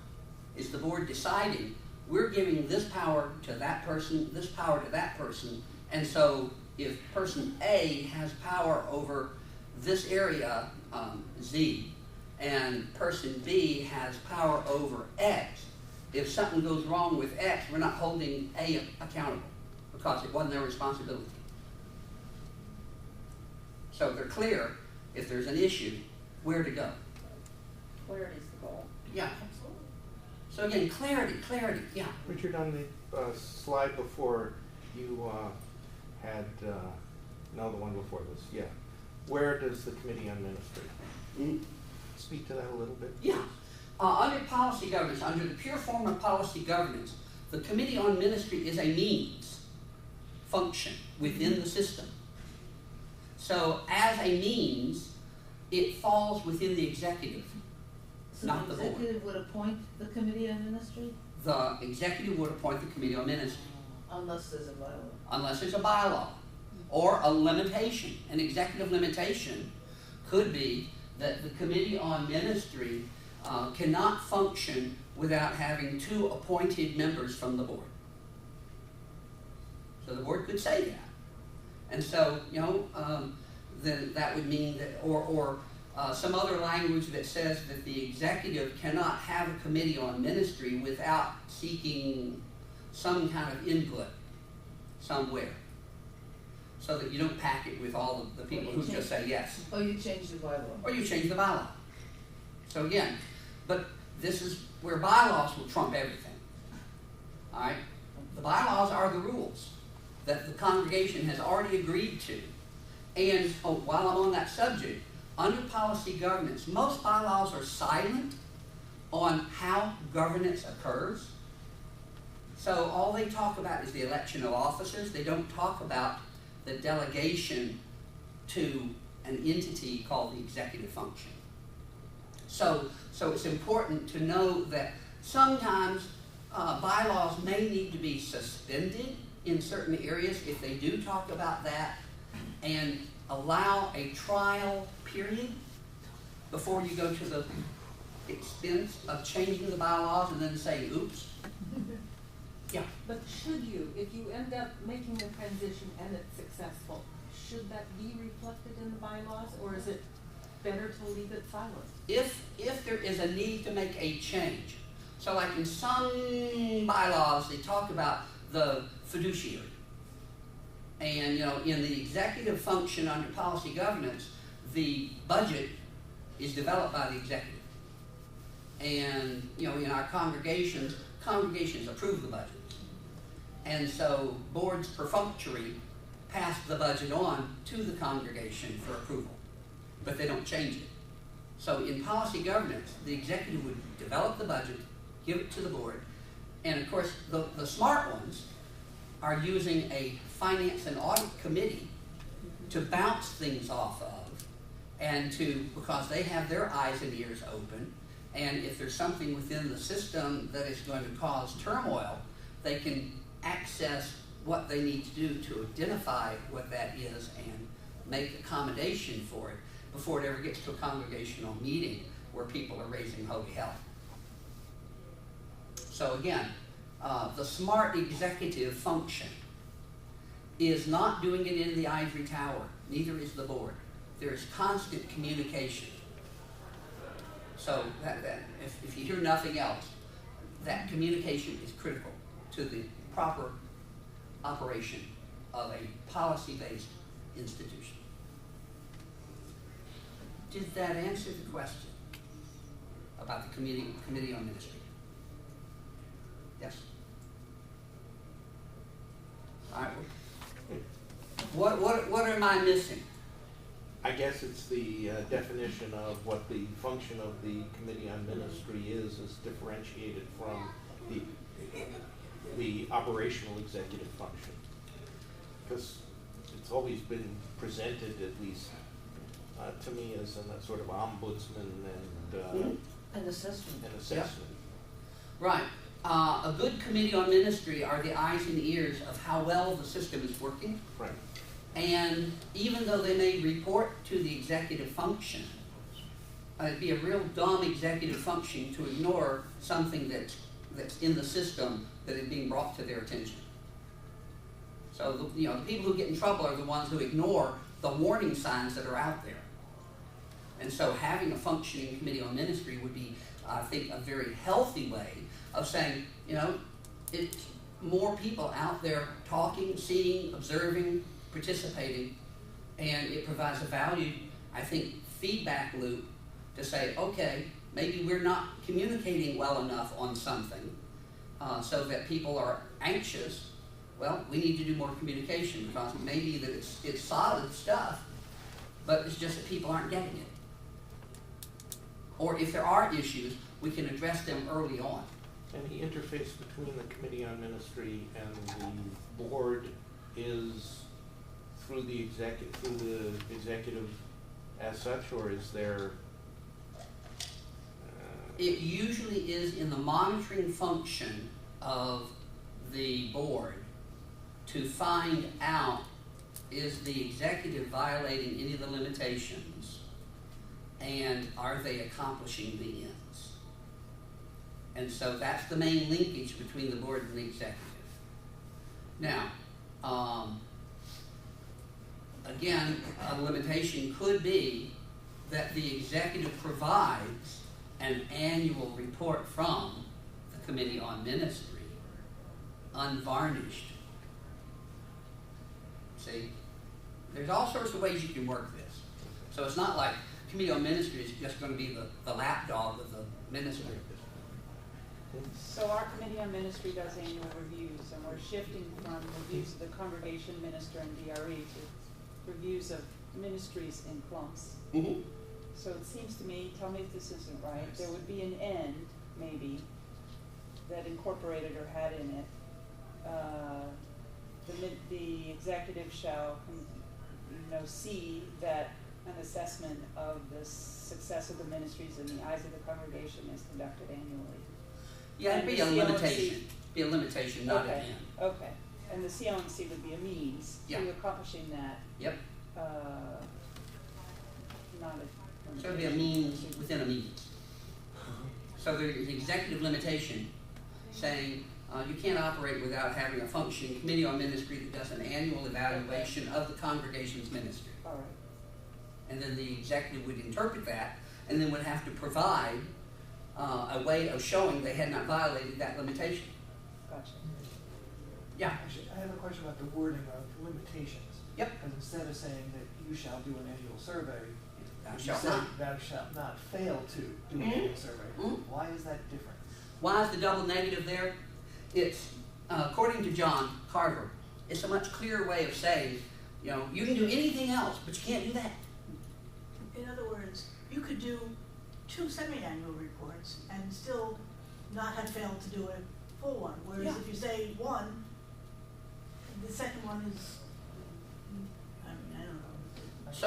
is the board deciding, we're giving this power to that person, this power to that person, and so if person A has power over this area, Z, and person B has power over X, if something goes wrong with X, we're not holding A accountable because it wasn't their responsibility. So they're clear, if there's an issue, where to go. Clarity is the goal. Yeah. So again, clarity, yeah. Richard, on the slide before, you had, no, the one before this, yeah. Where does the Committee on Ministry speak to that a little bit? Yeah. Under policy governance, under the pure form of policy governance, the Committee on Ministry is a means function within the system. So as a means, it falls within the executive, So not the the board. executive would appoint the Committee on Ministry The executive would appoint the Committee on Ministry, unless there's a bylaw. unless there's a bylaw or a limitation. An executive limitation could be that the Committee on Ministry cannot function without having 2 appointed members from the board. So the board could say that. And so, then that would mean that, or some other language that says that the executive cannot have a committee on ministry without seeking some kind of input somewhere. So that you don't pack it with all of the people who just say yes. Or you change the bylaw. Or you change the bylaw. So again, but this is where bylaws will trump everything. All right? The bylaws are the rules that the congregation has already agreed to. And while I'm on that subject, under policy governance, most bylaws are silent on how governance occurs. So all they talk about is the election of officers. They don't talk about the delegation to an entity called the executive function. So it's important to know that sometimes bylaws may need to be suspended in certain areas if they do talk about that, and allow a trial period before you go to the expense of changing the bylaws and then saying, oops. Yeah. But should you, if you end up making the transition and it's successful, should that be reflected in the bylaws, or is it better to leave it silent? If there is a need to make a change, so like in some bylaws, they talk about the fiduciary. And, in the executive function under policy governance, the budget is developed by the executive. And, in our congregations approve the budget. And so boards perfunctory pass the budget on to the congregation for approval, but they don't change it. So in policy governance, the executive would develop the budget, give it to the board, and of course the smart ones are using a finance and audit committee to bounce things off of, and because they have their eyes and ears open, and if there's something within the system that is going to cause turmoil, they can access what they need to do to identify what that is and make accommodation for it before it ever gets to a congregational meeting where people are raising holy hell. So again, the smart executive function is not doing it in the ivory tower. Neither is the board. There is constant communication. So if you hear nothing else, that communication is critical to the proper operation of a policy-based institution. Did that answer the question about the committee on ministry? Yes. All right. What am I missing? I guess it's the definition of what the function of the Committee on Ministry is differentiated from the operational executive function. Because it's always been presented, at least to me, as a sort of ombudsman and An assessment. an assessment. Right. A good committee on ministry are the eyes and ears of how well the system is working. Right. And even though they may report to the executive function, it'd be a real dumb executive function to ignore something that's in the system that is being brought to their attention. So the people who get in trouble are the ones who ignore the warning signs that are out there. And so having a functioning committee on ministry would be, I think, a very healthy way of saying, it's more people out there talking, seeing, observing, participating, and it provides a valued, I think, feedback loop to say, okay, maybe we're not communicating well enough on something so that people are anxious. Well, we need to do more communication because maybe that it's solid stuff, but it's just that people aren't getting it. Or if there are issues, we can address them early on. And the interface between the Committee on Ministry and the board is through the executive as such, or is there? It usually is in the monitoring function of the board to find out, is the executive violating any of the limitations, and are they accomplishing the ends? And so that's the main linkage between the board and the executive. Now, again, a limitation could be that the executive provides an annual report from the Committee on Ministry, unvarnished. See, there's all sorts of ways you can work this. So it's not like Committee on Ministry is just going to be the lapdog of the ministry. So our Committee on Ministry does annual reviews, and we're shifting from reviews of the congregation minister and DRE to reviews of ministries in clumps. Mm-hmm. So it seems to me, tell me if this isn't right, there would be an end, maybe, that incorporated or had in it. The executive shall, see that an assessment of the success of the ministries in the eyes of the congregation is conducted annually. Yeah, it'd be a limitation. Be a limitation, not an end. Okay. And the CONC would be a means to accomplishing that. Yep. Not a. So it'd be a means within a means. So there's an executive limitation saying you can't operate without having a functioning Committee on Ministry that does an annual evaluation of the congregation's ministry. All right. And then the executive would interpret that and then would have to provide a way of showing they had not violated that limitation. Gotcha. Yeah. Actually, I have a question about the wording of limitations. Yep. Because instead of saying that you shall do an annual survey, Thou you shalt say not. thou shalt not fail to do an annual survey. Why is that different? Why is the double negative there? It's, according to John Carver, it's a much clearer way of saying, you can do anything else, but you can't do that. In other words, you could do 2 semi-annual reports and still not have failed to do a full one. Whereas if you say 1, the second one is, I don't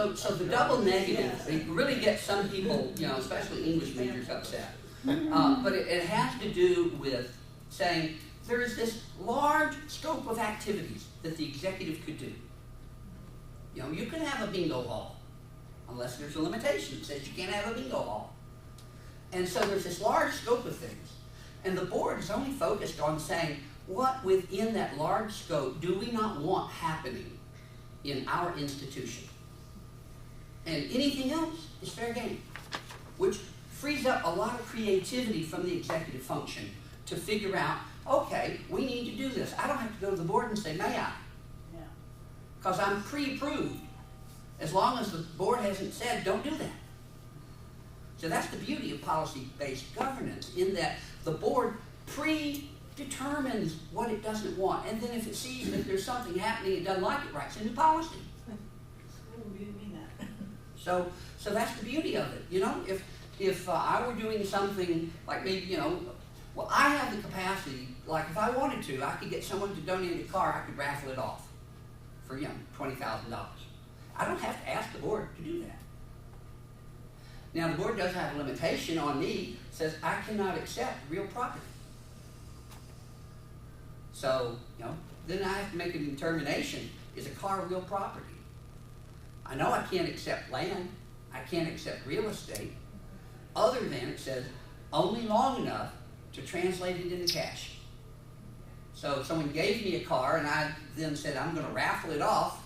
know. So the double negative, it really gets some people, especially English majors, upset. But it has to do with saying there is this large scope of activities that the executive could do. You can have a bingo hall, unless there's a limitation that says you can't have a bingo hall. And so there's this large scope of things. And the board is only focused on saying, what within that large scope do we not want happening in our institution? And anything else is fair game, which frees up a lot of creativity from the executive function to figure out, okay, we need to do this. I don't have to go to the board and say, may I? Yeah. Because I'm pre-approved, as long as the board hasn't said, don't do that. So that's the beauty of policy-based governance, in that the board predetermines what it doesn't want, and then if it sees that there's something happening it doesn't like, it writes a new policy. We didn't mean that. So that's the beauty of it. You know, if I were doing something like maybe, you know, well, I have the capacity, like if I wanted to, I could get someone to donate a car, I could raffle it off for, you know, $20,000. I don't have to ask the board to do that. Now, the board does have a limitation on me, says I cannot accept real property. So, you know, then I have to make a determination, is a car real property? I know I can't accept land, I can't accept real estate, other than it says only long enough to translate it into cash. So if someone gave me a car and I then said I'm going to raffle it off,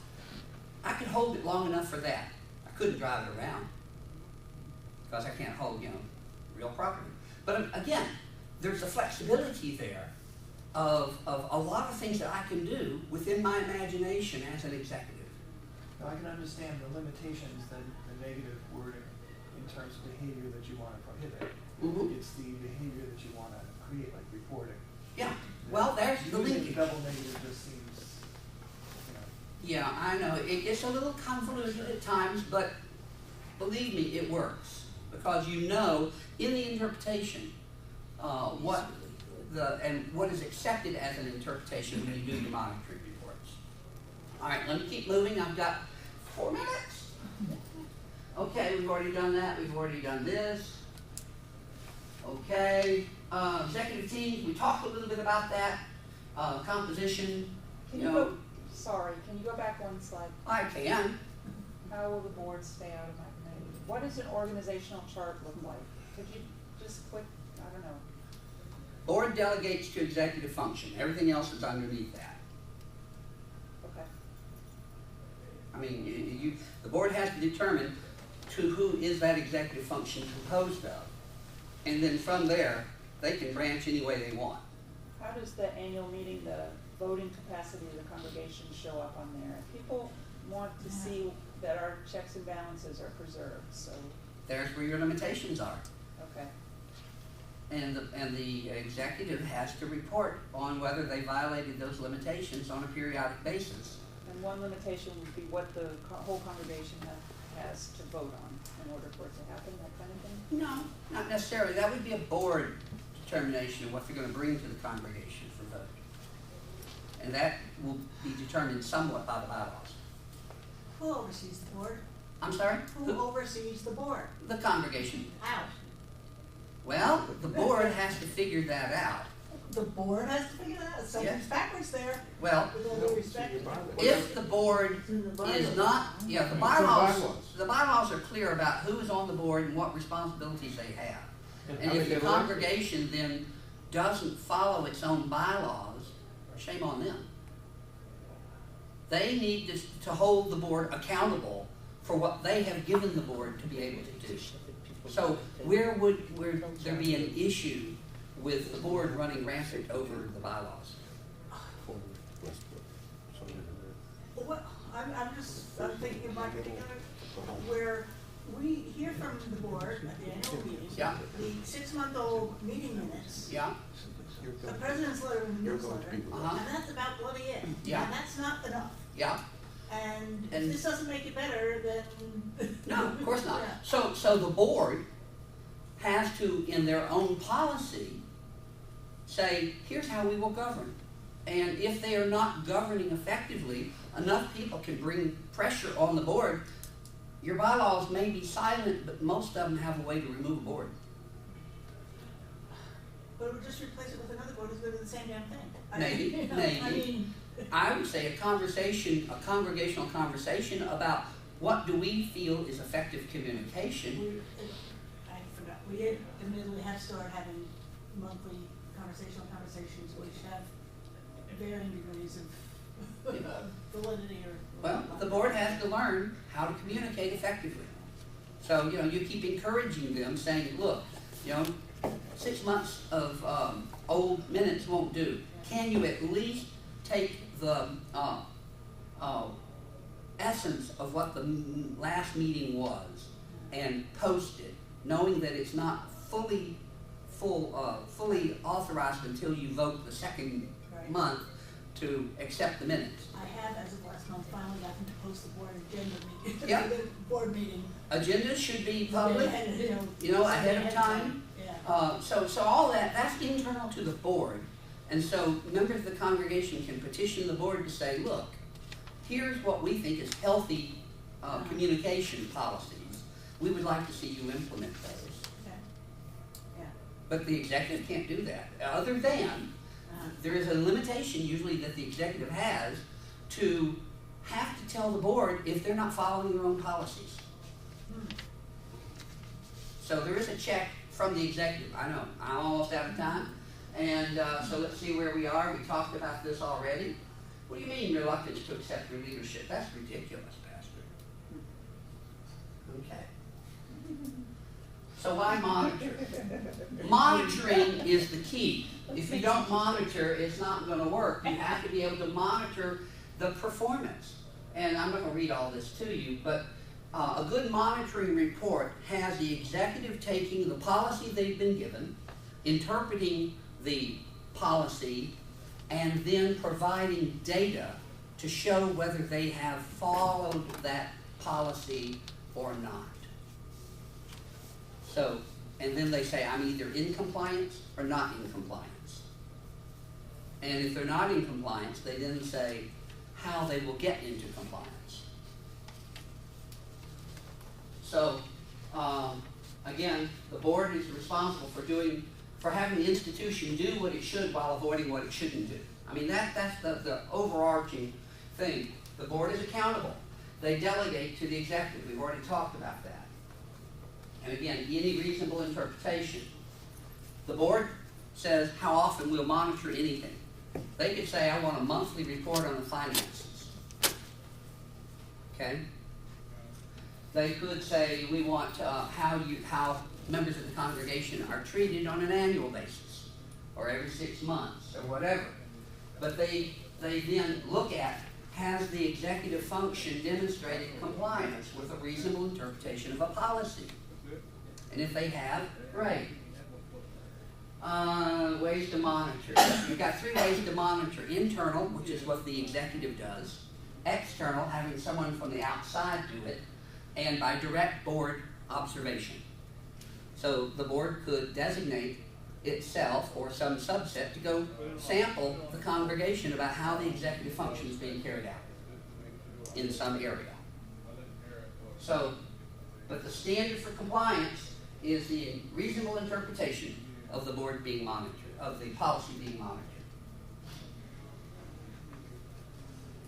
I could hold it long enough for that. I couldn't drive it around because I can't hold, you know, real property. But again, there's a flexibility there of a lot of things that I can do within my imagination as an executive. Now, I can understand the limitations, the negative wording in terms of behavior that you want to prohibit. Mm-hmm. It's the behavior that you want to create, like reporting. Yeah, well, there's the Using linkage. double negative just seems, you know. Yeah, I know. It gets a little convoluted at times, but believe me, it works. Because you know, in the interpretation, what is accepted as an interpretation when you do your monitoring reports. All right, let me keep moving. I've got 4 minutes. Okay, we've already done that. We've already done this. Okay, executive teams, we talked a little bit about that. Composition, Can you you know. go, sorry, can you go back one slide? I can. How will the board stay out of my committee? What does an organizational chart look like? Could you just click, I don't know. Board delegates to executive function. Everything else is underneath that. Okay. I mean, the board has to determine to who is that executive function composed of. And then from there, they can branch any way they want. How does the annual meeting, the voting capacity of the congregation show up on there? People want to see that our checks and balances are preserved, so, There's where your limitations are. okay. And the executive has to report on whether they violated those limitations on a periodic basis. And one limitation would be what the whole congregation has to vote on in order for it to happen, that kind of thing? No, not necessarily. That would be a board determination of what they're going to bring to the congregation for vote. And that will be determined somewhat by the bylaws. Who oversees the board? I'm sorry? Who oversees the board? The congregation. How? Well, the board has to figure that out. The board has to figure that out. Something's backwards there, Well, with all due respect. if the board It's in the bylaws. is not, yeah, the It's in bylaws, bylaws. the bylaws are clear about who is on the board and what responsibilities they have. And how if they the get elected. congregation then doesn't follow its own bylaws, shame on them. They need to hold the board accountable for what they have given the board to be able to do. So where would there be an issue with the board running rampant over the bylaws? What, I'm thinking of my particular, where we hear from the board at the annual meetings, Yeah. the 6-month-old meeting minutes, Yeah? the president's letter in the newsletter, Uh-huh. and that's about bloody it. Yeah. And that's not enough. Yeah? And if And- this doesn't make it better, then. No, of course not. Yeah. So the board has to, in their own policy, say, here's how we will govern. And if they are not governing effectively, enough people can bring pressure on the board. Your bylaws may be silent, but most of them have a way to remove a board. But we'll just replace it with another board who's going to do the same damn thing. Maybe, I maybe. mean, I would say a congregational conversation about what do we feel is effective communication. I forgot, we did admittedly have started having monthly conversations, which have varying degrees of validity or. Well, the board has to learn how to communicate effectively. So, you keep encouraging them, saying, look, 6 months of old minutes won't do. Can you at least take the essence of what the last meeting was and post it, knowing that it's not fully authorized until you vote the second Right. month to accept the minutes. I have, as of last month, finally gotten to post the board agenda meeting, Yeah. the board meeting. Agendas should be public, Ahead ahead of time. Yeah. So all that's internal to the board. And so members of the congregation can petition the board to say, look, here's what we think is healthy communication policies. We would like to see you implement those. Okay. Yeah. But the executive can't do that, other than there is a limitation usually that the executive has to have to tell the board if they're not following their own policies. So there is a check from the executive. I know, I'm almost out of time. And so let's see where we are. We talked about this already. What do you mean reluctance to accept your leadership? That's ridiculous, Pastor. Okay. So why monitor? Monitoring is the key. If you don't monitor, it's not going to work. You have to be able to monitor the performance. And I'm not going to read all this to you, but a good monitoring report has the executive taking the policy they've been given, interpreting the policy, and then providing data to show whether they have followed that policy or not. So, and then they say, I'm either in compliance or not in compliance. And if they're not in compliance, they then say how they will get into compliance. So, again, the board is responsible for having the institution do what it should while avoiding what it shouldn't do. I mean, that's the overarching thing. The board is accountable. They delegate to the executive. We've already talked about that. And again, any reasonable interpretation. The board says how often we'll monitor anything. They could say, I want a monthly report on the finances. Okay? They could say, we want how members of the congregation are treated on an annual basis, or every 6 months, or whatever. But they then look at, has the executive function demonstrated compliance with a reasonable interpretation of a policy? And if they have, great. Ways to monitor. You've got 3 ways to monitor. Internal, which is what the executive does. External, having someone from the outside do it. And by direct board observation. So the board could designate itself or some subset to go sample the congregation about how the executive function is being carried out in some area. So, but the standard for compliance is the reasonable interpretation of the board being monitored, of the policy being monitored.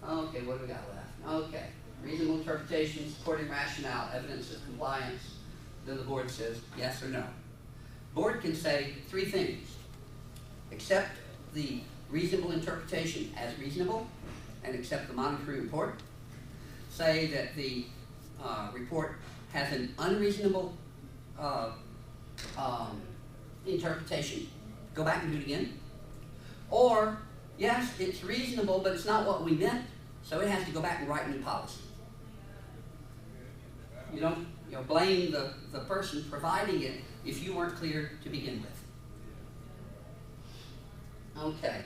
Okay, what do we got left? Okay, reasonable interpretation, supporting rationale, evidence of compliance. Then the board says yes or no. Board can say 3 things. Accept the reasonable interpretation as reasonable and accept the monitoring report. Say that the report has an unreasonable interpretation. Go back and do it again. Or, yes, it's reasonable, but it's not what we meant, so it has to go back and write new policy. You don't blame the person providing it if you weren't clear to begin with. Okay.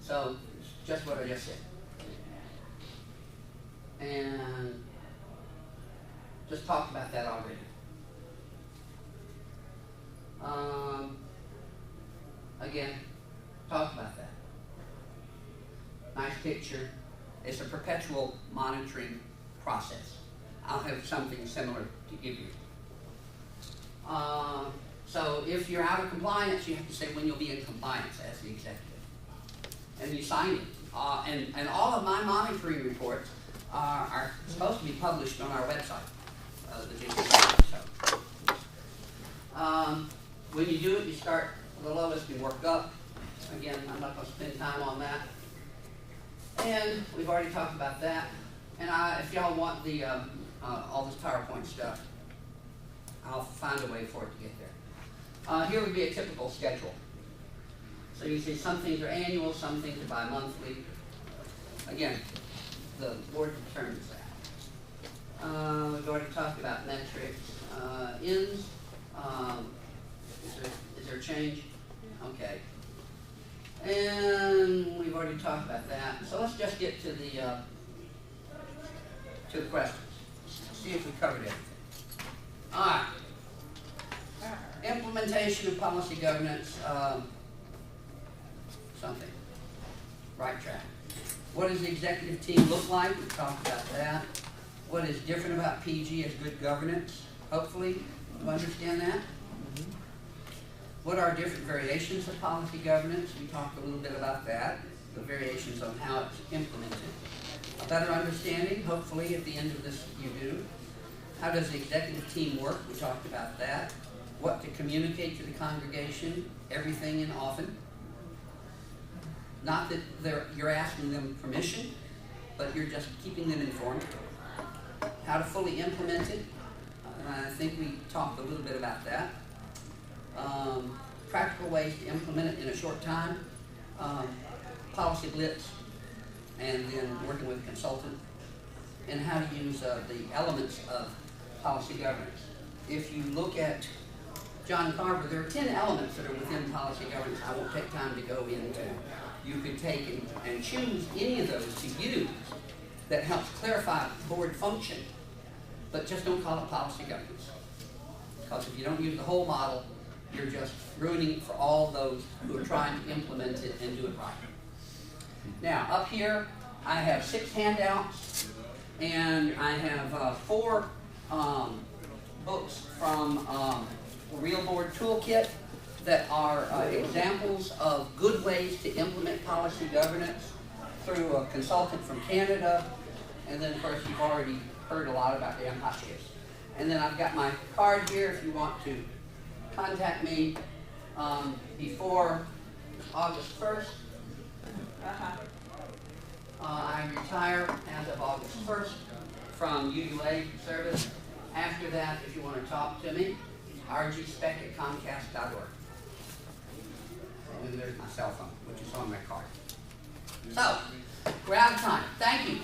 So, just what I just said. And just talked about that already. Again, talk about that. Nice picture. It's a perpetual monitoring process. I'll have something similar to give you. So if you're out of compliance, you have to say when you'll be in compliance as the executive. And you sign it. And all of my monitoring reports are supposed to be published on our website. The district. So, when you do it, you start the lowest and work up. Again, I'm not gonna spend time on that. And we've already talked about that. And if y'all want the, all this PowerPoint stuff, I'll find a way for it to get there. Here would be a typical schedule. So you see some things are annual, some things are bi-monthly. Again, the board determines that. We've already talked about metrics. Ends, is there a change? Okay. And we've already talked about that. So let's just get to the questions. See if we covered everything. All right. Implementation of policy governance, something. Right track. What does the executive team look like? We talked about that. What is different about PG as good governance? Hopefully, you understand that. What are different variations of policy governance? We talked a little bit about that. The variations on how it's implemented. A better understanding, hopefully, at the end of this you do. How does the executive team work? We talked about that. What to communicate to the congregation, everything and often. Not that you're asking them permission, but you're just keeping them informed. How to fully implement it. I think we talked a little bit about that. Practical ways to implement it in a short time. Policy blitz, and then working with a consultant. And how to use the elements of policy governance. If you look at John Carver, there are 10 elements that are within policy governance. I won't take time to go into. You could take and choose any of those to use that helps clarify board function, but just don't call it policy governance. Because if you don't use the whole model, you're just ruining it for all those who are trying to implement it and do it right. Now, up here, I have 6 handouts, and I have 4 books from Real Board Toolkit that are examples of good ways to implement policy governance through a consultant from Canada. And then, of course, you've already heard a lot about Dan Hotchkiss. And then I've got my card here if you want to contact me before August 1st. I retire as of August 1st from UUA service. After that, if you want to talk to me, rgspeck@comcast.org. And there's my cell phone, which is on my card. So, we're out of time. Thank you.